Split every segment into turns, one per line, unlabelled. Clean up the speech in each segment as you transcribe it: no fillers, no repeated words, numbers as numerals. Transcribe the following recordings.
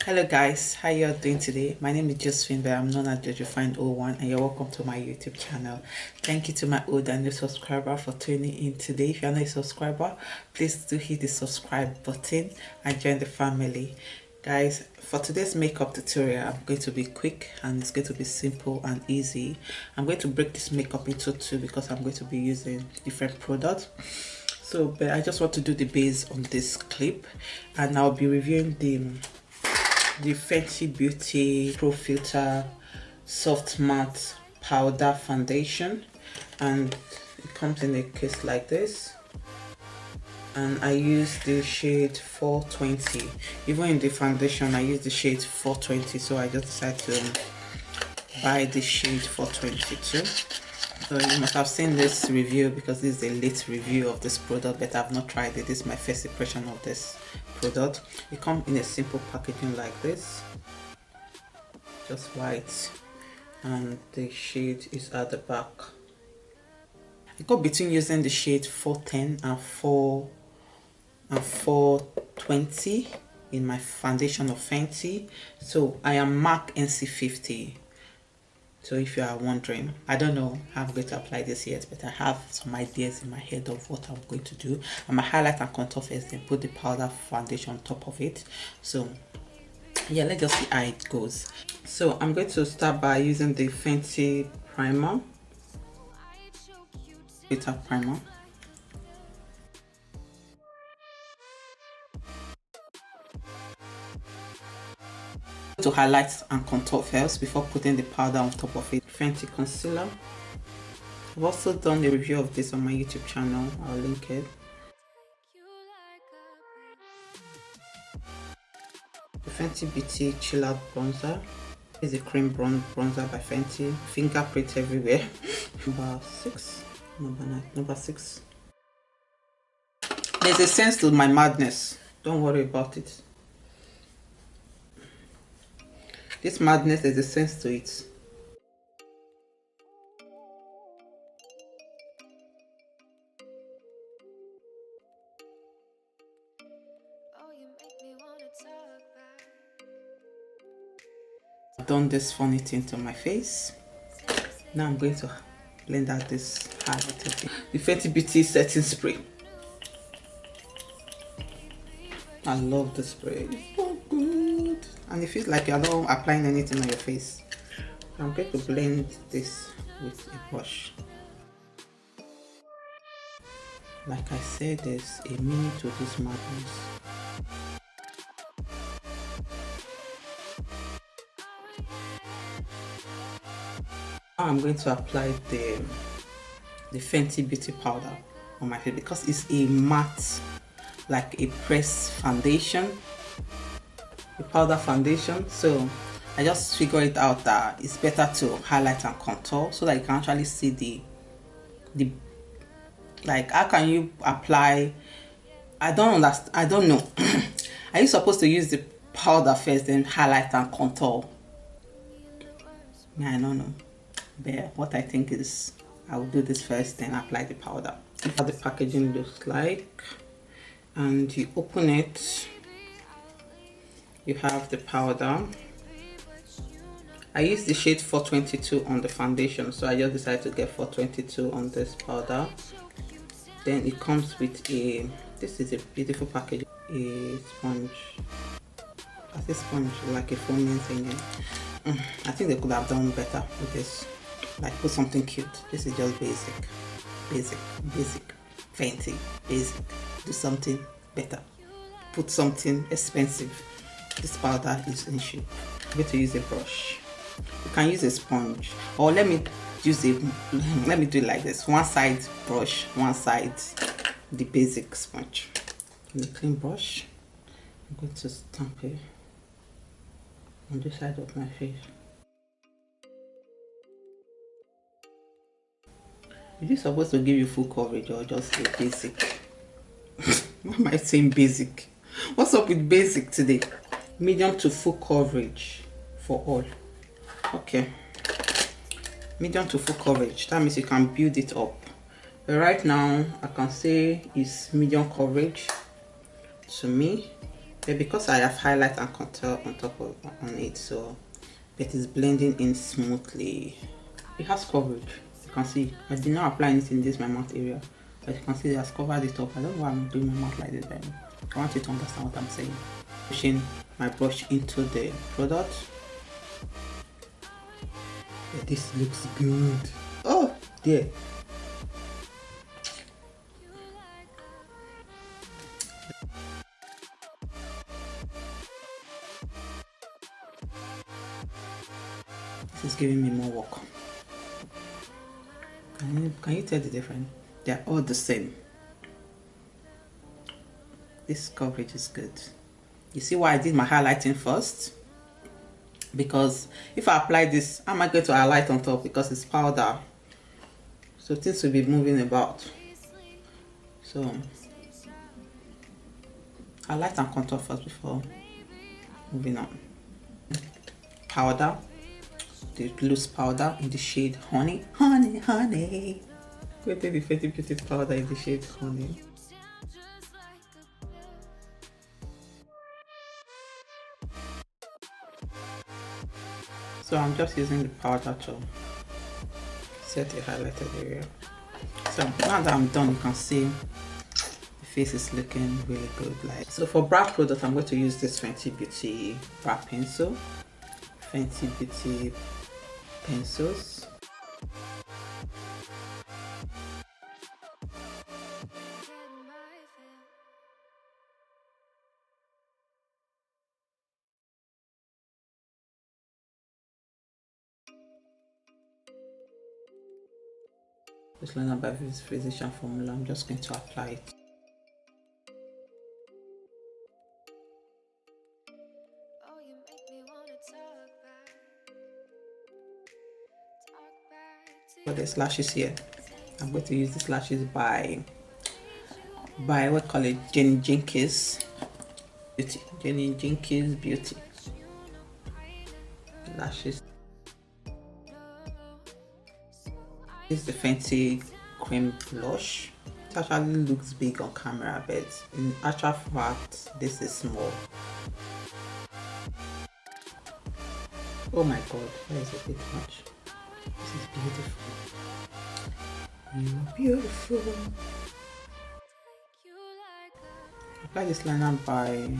Hello guys, how you all doing today? My name is Josephine, but I'm known as JoJoFind01, and you're welcome to my YouTube channel. Thank you to my old and new subscriber for tuning in today. If you're not a subscriber, please do hit the subscribe button and join the family. Guys, for today's makeup tutorial, I'm going to be quick and it's going to be simple and easy. I'm going to break this makeup into two because I'm going to be using different products. So, but I just want to do the base on this clip, and I'll be reviewing the Fenty Beauty Pro Filt'r Soft Matte Powder Foundation, and it comes in a case like this, and I use the shade 420. Even in the foundation I use the shade 420, so I just decided to buy the shade 422. So you must have seen this review because this is a late review of this product, but I've not tried it. This is my first impression of this product. It comes in a simple packaging like this, just white, and the shade is at the back. I got between using the shade 410 and 420 in my foundation of Fenty. So I am MAC NC50. So if you are wondering, I don't know how I'm going to apply this yet, but I have some ideas in my head of what I'm going to do. I'm going to highlight and contour first, then put the powder foundation on top of it. So yeah, let's just see how it goes. So I'm going to start by using the Fenty primer, glitter primer. To highlight and contour first before putting the powder on top of it. Fenty concealer. I've also done a review of this on my YouTube channel. I'll link it. The Fenty Beauty Chill Out Bronzer. This is a cream bronzer by Fenty. Fingerprint everywhere. Number 6. Number 9. Number 6. There's a sense to my madness. Don't worry about it. This madness, there's a sense to it. I've done this funny thing to my face. Now I'm going to blend out this highlighter. The Fenty Beauty setting spray. I love the spray. It's so good. And it feels like you're not applying anything on your face. I'm going to blend this with a brush. Like I said, there's a meaning to this madness. Now I'm going to apply the Fenty Beauty powder on my face because it's a matte, like a pressed foundation. The powder foundation, so I just figured it out that it's better to highlight and contour so that you can actually see the like, how can you apply? I don't understand. I don't know. Are you supposed to use the powder first then highlight and contour? I don't know, but what I think is I will do this first, then apply the powder. This is how the packaging looks like, and you open it. You have the powder. I used the shade 422 on the foundation, so I just decided to get 422 on this powder. Then it comes with this is a beautiful package, a sponge. I say sponge, like a foaming thing. I think they could have done better with this, like put something cute. This is just basic, Fenty, basic. Do something better, put something expensive. This powder is in shape. I'm going to use a brush. You can use a sponge, or let me do it like this. One side brush, one side the basic sponge. And the clean brush, I'm going to stamp it on this side of my face. Is this supposed to give you full coverage or just a basic? Why am I saying basic? What's up with basic today? Medium to full coverage for all. Okay, medium to full coverage, that means you can build it up, but right now I can say it's medium coverage to me. Okay, because I have highlight and contour on top of it, so it is blending in smoothly. It has coverage. You can see I did not apply anything in this my mouth area, but you can see it has covered it up. I don't know why I'm doing my mouth like this, but I want you to understand what I'm saying. Pushing my brush into the product. Yeah, this looks good. Oh dear. This is giving me more work. Can you tell the difference? They're all the same. This coverage is good. You see why I did my highlighting first? Because if I apply this, how am I going to highlight on top? Because it's powder, so things will be moving about. So highlight and contour first before moving on. Powder, the loose powder in the shade Honey. Honey, honey. Go take the Fenty Beauty powder in the shade Honey. So I'm just using the powder to set the highlighted area. So now that I'm done, you can see the face is looking really good. Like, so for brow product, I'm going to use this Fenty Beauty brow pencil. Fenty Beauty pencils. Just line up by this physician formula. I'm just going to apply it. For these lashes here, I'm going to use these lashes by what call it, Jenny Jenkins Beauty. Jenny Jenkins Beauty lashes. This is the Fenty cream blush. It actually looks big on camera, but in actual fact, this is small. Oh my god, that is a bit much. This is beautiful. You're beautiful. Apply this liner by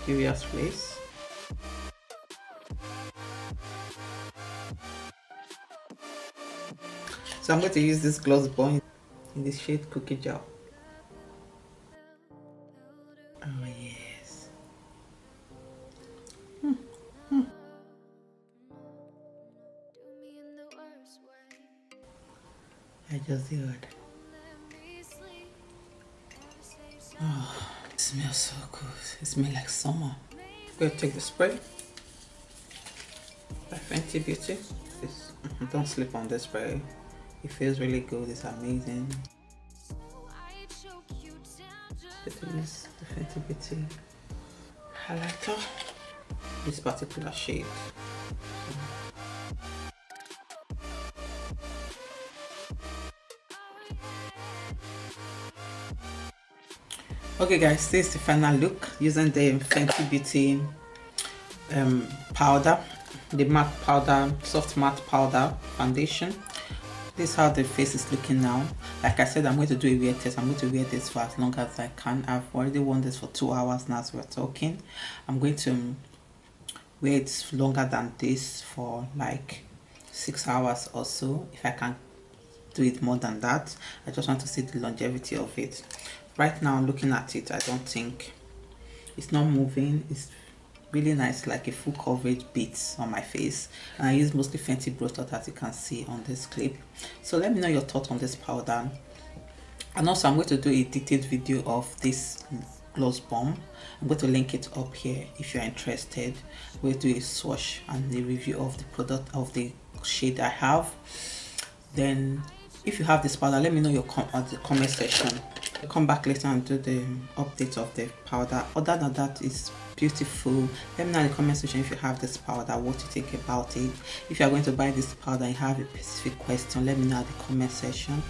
Curious Place. So I'm going to use this gloss bomb in this shade Cookie Jar. Oh yes. I just did. Oh, it smells so good. It smells like summer. I'm going to take the spray by Fenty Beauty. Don't sleep on this spray. It feels really good. It's amazing. This is the Fenty Beauty highlighter. This particular shade. Okay guys, this is the final look using the Fenty Beauty powder, the matte powder, soft matte powder foundation. This is how the face is looking now. Like I said, I'm going to do a wear test. I'm going to wear this for as long as I can. I've already worn this for 2 hours now as we're talking. I'm going to wear it longer than this for like 6 hours or so. If I can do it more than that, I just want to see the longevity of it. Right now, looking at it, I don't think it's not moving. It's really nice, like a full coverage beats on my face, and I use mostly Fenty product, as you can see on this clip. So let me know your thoughts on this powder, and also I'm going to do a detailed video of this gloss bomb. I'm going to link it up here if you're interested. We'll do a swatch and a review of the product, of the shade I have. Then if you have this powder, let me know your the comment section. I'll come back later and do the update of the powder. Other than that, it's beautiful. Let me know in the comment section if you have this powder, what you think about it. If you are going to buy this powder and have a specific question, let me know in the comment section.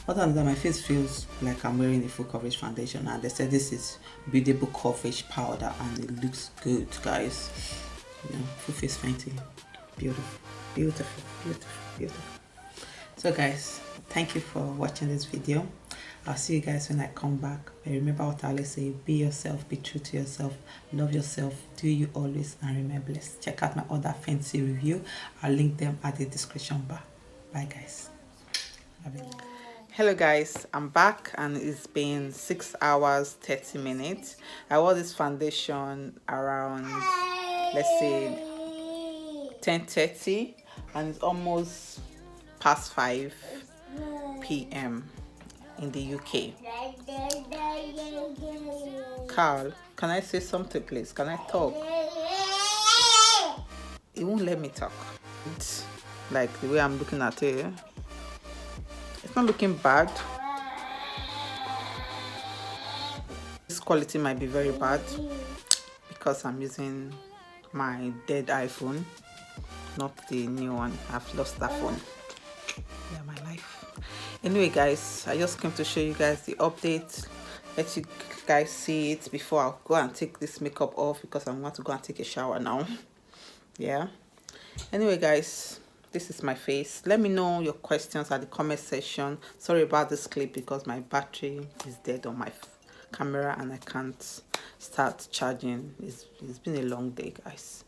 Other than that, my face feels like I'm wearing a full coverage foundation, and they said this is buildable coverage powder and it looks good, guys. You know, full face Fenty. Beautiful, beautiful, beautiful, beautiful. So guys, thank you for watching this video. I'll see you guys when I come back. But remember what I always say, be yourself, be true to yourself, love yourself, do you always, and remain blessed. Check out my other Fenty review. I'll link them at the description bar. Bye guys. Hello guys, I'm back and it's been 6 hours 30 minutes. I wore this foundation around, let's say, 10:30, and it's almost past 5 p.m. in the UK. Carl, can I say something please? Can I talk? It won't let me talk. It's like the way I'm looking at it, it's not looking bad. This quality might be very bad because I'm using my dead iPhone, not the new one. I've lost that phone. Yeah, my life. Anyway guys, I just came to show you guys the update, let you guys see it before I'll go and take this makeup off because I want to go and take a shower now. Yeah, anyway guys, this is my face. Let me know your questions at the comment section. Sorry about this clip because my battery is dead on my camera and I can't start charging. It's been a long day guys.